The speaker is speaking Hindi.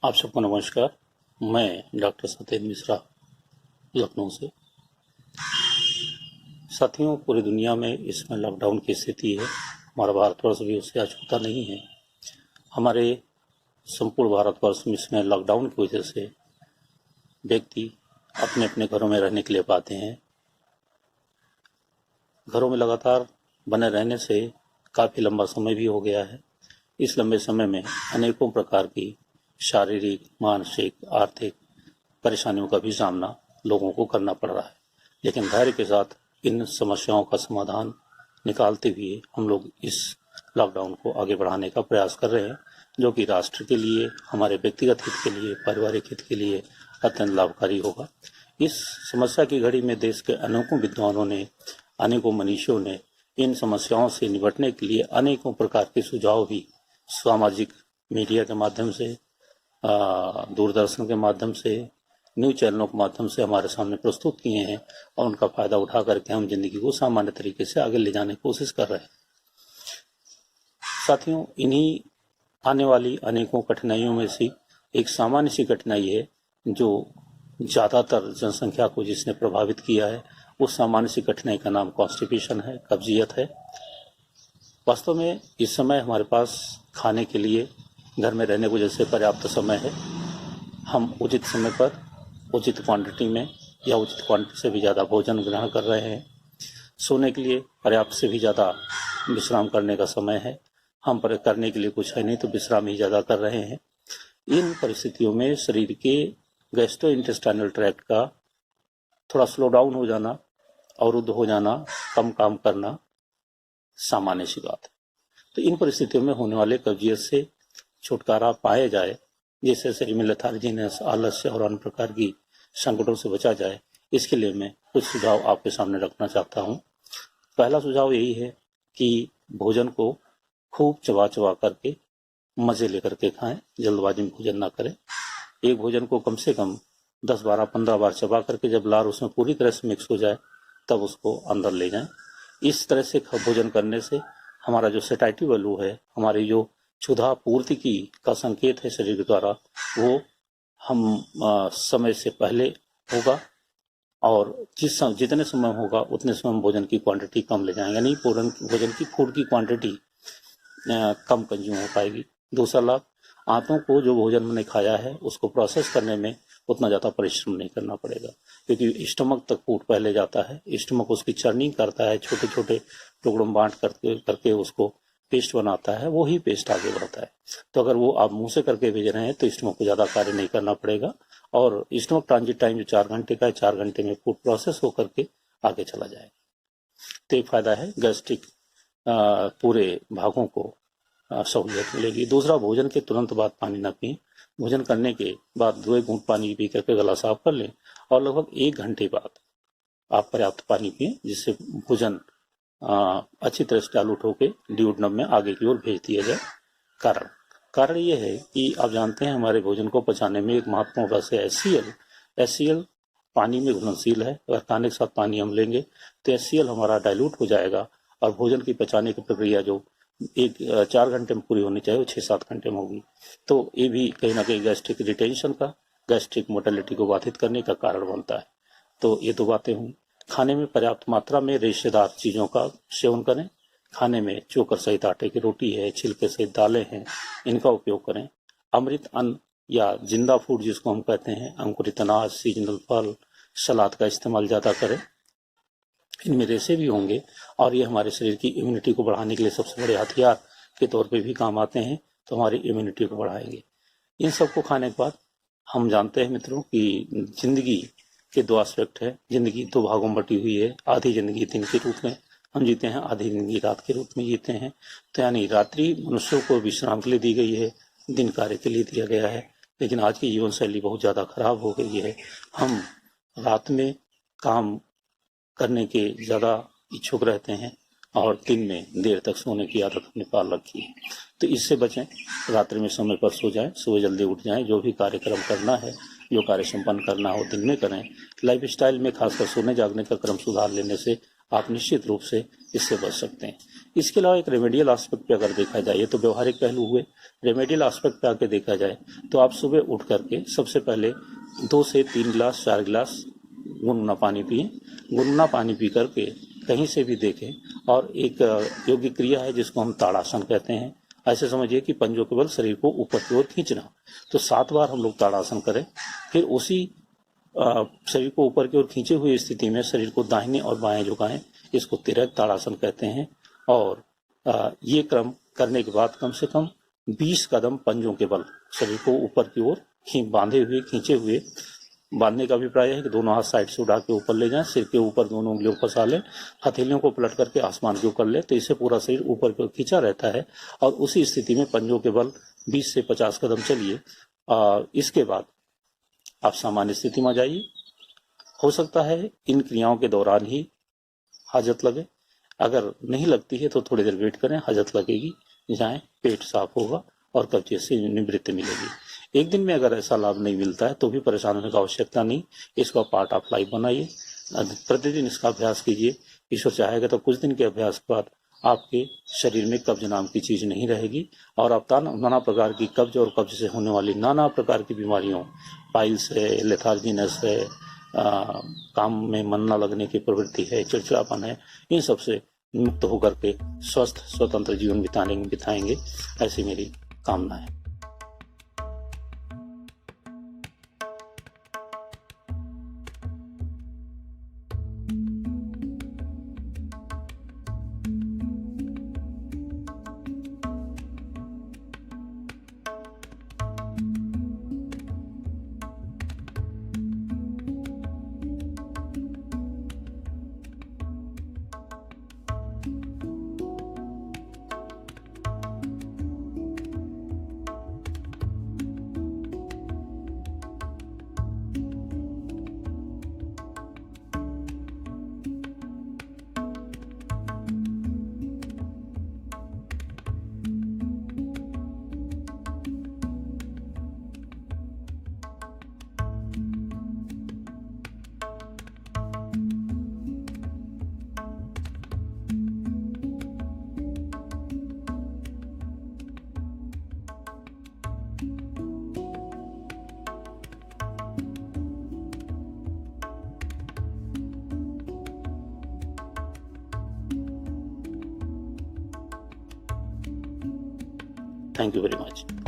आप सबको नमस्कार। मैं डॉक्टर सत्येंद्र मिश्रा लखनऊ से। साथियों, पूरी दुनिया में इसमें लॉकडाउन की स्थिति है। हमारा भारतवर्ष भी उससे अछूता नहीं है। हमारे संपूर्ण भारतवर्ष में इसमें लॉकडाउन की वजह से व्यक्ति अपने अपने घरों में रहने के लिए पाते हैं। घरों में लगातार बने रहने से काफ़ी लंबा समय भी हो गया है। इस लंबे समय में अनेकों प्रकार की शारीरिक, मानसिक, आर्थिक परेशानियों का भी सामना लोगों को करना पड़ रहा है, लेकिन धैर्य के साथ इन समस्याओं का समाधान निकालते हुए हम लोग इस लॉकडाउन को आगे बढ़ाने का प्रयास कर रहे हैं, जो कि राष्ट्र के लिए, हमारे व्यक्तिगत हित के लिए, पारिवारिक हित के लिए अत्यंत लाभकारी होगा। इस समस्या की घड़ी में देश के अनेकों विद्वानों ने, अनेकों मनीषियों ने इन समस्याओं से निपटने के लिए अनेकों प्रकार के सुझाव भी सामाजिक मीडिया के माध्यम से, दूरदर्शन के माध्यम से, न्यूज चैनलों के माध्यम से हमारे सामने प्रस्तुत किए हैं और उनका फायदा उठा करके हम जिंदगी को सामान्य तरीके से आगे ले जाने की कोशिश कर रहे हैं। साथियों, इन्हीं आने वाली अनेकों कठिनाइयों में से एक सामान्य सी कठिनाई है जो ज़्यादातर जनसंख्या को जिसने प्रभावित किया है। उस सामान्य सी कठिनाई का नाम कॉन्स्टिपेशन है, कब्जियत है। वास्तव में इस समय हमारे पास खाने के लिए, घर में रहने की वजह से पर्याप्त समय है। हम उचित समय पर, उचित क्वांटिटी में या उचित क्वांटिटी से भी ज़्यादा भोजन ग्रहण कर रहे हैं। सोने के लिए पर्याप्त से भी ज़्यादा विश्राम करने का समय है। हम पर करने के लिए कुछ है नहीं तो विश्राम ही ज़्यादा कर रहे हैं। इन परिस्थितियों में शरीर के गैस्ट्रोइंटेस्टाइनल ट्रैक्ट का थोड़ा स्लो डाउन हो जाना, अवरुद्ध हो जाना, कम काम करना सामान्य सी बात है। तो इन परिस्थितियों में होने वाले कब्जियत से छुटकारा पाया जाए, जिससे शरीर में लेथार्जीनेस, आलस्य और अन्य प्रकार की संकटों से बचा जाए, इसके लिए मैं कुछ सुझाव आपके सामने रखना चाहता हूँ। पहला सुझाव यही है कि भोजन को खूब चबा चबा करके, मजे लेकर के खाएं, जल्दबाजी में भोजन ना करें। एक भोजन को कम से कम 10, 12, 15 बार चबा करके जब लार उसमें पूरी तरह से मिक्स हो जाए तब उसको अंदर ले जाएं। इस तरह से भोजन करने से हमारा जो सेटाइटी वैल्यू है, हमारी जो क्षुधा पूर्ति की का संकेत है शरीर के द्वारा, वो हम समय से पहले होगा और जितने समय होगा उतने समय हम भोजन की क्वांटिटी कम ले जाएंगे, यानी भोजन की फूड की क्वांटिटी कम कंज्यूम हो पाएगी। दूसरा लाभ, आंतों को जो भोजन हमने खाया है उसको प्रोसेस करने में उतना ज़्यादा परिश्रम नहीं करना पड़ेगा, क्योंकि स्टमक तक फूड पहले जाता है। स्टमक उसकी चर्निंग करता है, छोटे छोटे टुकड़ों में बांट करके उसको पेस्ट बनाता है, वो ही पेस्ट आगे बढ़ता है। तो अगर वो आप मुंह से करके भेज रहे हैं तो स्टमक को ज़्यादा कार्य नहीं करना पड़ेगा और स्टमक ट्रांजिट टाइम जो 4 घंटे का है, 4 घंटे में फूड प्रोसेस होकर के आगे चला जाएगा। तो एक फायदा है, गैस्ट्रिक पूरे भागों को सहूलियत मिलेगी। दूसरा, भोजन के तुरंत बाद पानी न पिए। भोजन करने के बाद 2 घूंट पानी पी करके गला साफ कर लें और लगभग 1 घंटे बाद आप पर्याप्त पानी पिए, जिससे भोजन अच्छी तरह से डाइल्यूट होकर ड्यूओडेनम में आगे की ओर भेज दिया जाए। कारण ये है कि आप जानते हैं हमारे भोजन को पचाने में एक महत्वपूर्ण रस है HCl पानी में घुलनशील है। अगर खाने के साथ पानी हम लेंगे तो HCl हमारा डाइल्यूट हो जाएगा और भोजन की पचाने की प्रक्रिया जो 4 घंटे में पूरी होनी चाहिए वो 6-7 घंटे में होगी। तो ये भी कहीं ना कहीं गैस्ट्रिक रिटेंशन का, गैस्ट्रिक मोटिलिटी को बाधित करने का कारण बनता है। तो ये 2 बातें हुई। खाने में पर्याप्त मात्रा में रेशेदार चीज़ों का सेवन करें। खाने में चोकर सहित आटे की रोटी है, छिलके सहित दालें हैं, इनका उपयोग करें। अमृत अन्न या जिंदा फूड जिसको हम कहते हैं, अंकुरित अनाज, सीजनल फल, सलाद का इस्तेमाल ज़्यादा करें। इनमें रेशे भी होंगे और ये हमारे शरीर की इम्यूनिटी को बढ़ाने के लिए सबसे बड़े हथियार के तौर पे भी काम आते हैं, तो हमारी इम्यूनिटी को बढ़ाएंगे। इन सबको खाने के बाद हम जानते हैं मित्रों कि जिंदगी के 2 एस्पेक्ट है। जिंदगी 2 भागों में बटी हुई है। आधी जिंदगी दिन के रूप में हम जीते हैं, आधी जिंदगी रात के रूप में जीते हैं। तो यानी रात्रि मनुष्यों को विश्राम के लिए दी गई है, दिन कार्य के लिए दिया गया है। लेकिन आज की जीवन शैली बहुत ज़्यादा खराब हो गई है। हम रात में काम करने के ज़्यादा इच्छुक रहते हैं और दिन में देर तक सोने की आदत अपने पाल रखी है। तो इससे बचें, रात्रि में समय पर सो जाएं, सुबह जल्दी उठ जाएं। जो भी कार्यक्रम करना है, जो कार्य संपन्न करना हो दिन में करें। लाइफस्टाइल में खासकर सोने जागने का क्रम सुधार लेने से आप निश्चित रूप से इससे बच सकते हैं। इसके अलावा एक रेमेडियल एस्पेक्ट पे अगर देखा जाए, ये तो व्यवहारिक पहलू हुए। रेमेडियल एस्पेक्ट पे आके देखा जाए तो आप सुबह उठ करके सबसे पहले 2 से 3 गिलास 4 गिलास गुनगुना पानी पिए। गुनगुना पानी पी करके कहीं से भी देखें, और एक योग्य क्रिया है जिसको हम ताड़ासन कहते हैं। ऐसे समझिए कि पंजों के बल शरीर को ऊपर की ओर खींचना। तो 7 बार हम लोग ताड़ासन करें, फिर उसी शरीर को ऊपर की ओर खींचे हुए स्थिति में शरीर को दाहिने और बाएं झुकाएं, इसको तिरक ताड़ासन कहते हैं। और ये क्रम करने के बाद कम से कम 20 कदम पंजों के बल शरीर को ऊपर की ओर बांधे हुए खींचे हुए, बांधने का अभिप्राय है कि दोनों हाथ साइड से उठा के ऊपर ले जाएं, सिर के ऊपर दोनों उंगलियों को फंसा लें, हथेलियों को पलट करके आसमान के ऊपर ले, तो इससे पूरा शरीर ऊपर की ओर खींचा रहता है। और उसी स्थिति में पंजों के बल 20 से 50 कदम चलिए। इसके बाद आप सामान्य स्थिति में जाइए। हो सकता है इन क्रियाओं के दौरान ही हाजत लगे, अगर नहीं लगती है तो थोड़ी देर वेट करें, हाजत लगेगी, जाएं, पेट साफ होगा और कब्जियत से निवृत्ति मिलेगी। एक दिन में अगर ऐसा लाभ नहीं मिलता है तो भी परेशान होने की आवश्यकता नहीं, इसका पार्ट ऑफ लाइफ बनाइए, प्रतिदिन इसका अभ्यास कीजिए। ईश्वर चाहेगा तो कुछ दिन के अभ्यास के बाद आपके शरीर में कब्ज नाम की चीज नहीं रहेगी, और आप नाना प्रकार की कब्ज और कब्ज से होने वाली नाना प्रकार की बीमारियों, पाइल्स है, लेथार्जीनेस है, काम में मन न लगने की प्रवृत्ति है, चिड़चिड़ापन है, इन सब से मुक्त होकर के स्वस्थ स्वतंत्र जीवन बिताएंगे, ऐसी मेरी कामना है। Thank you very much.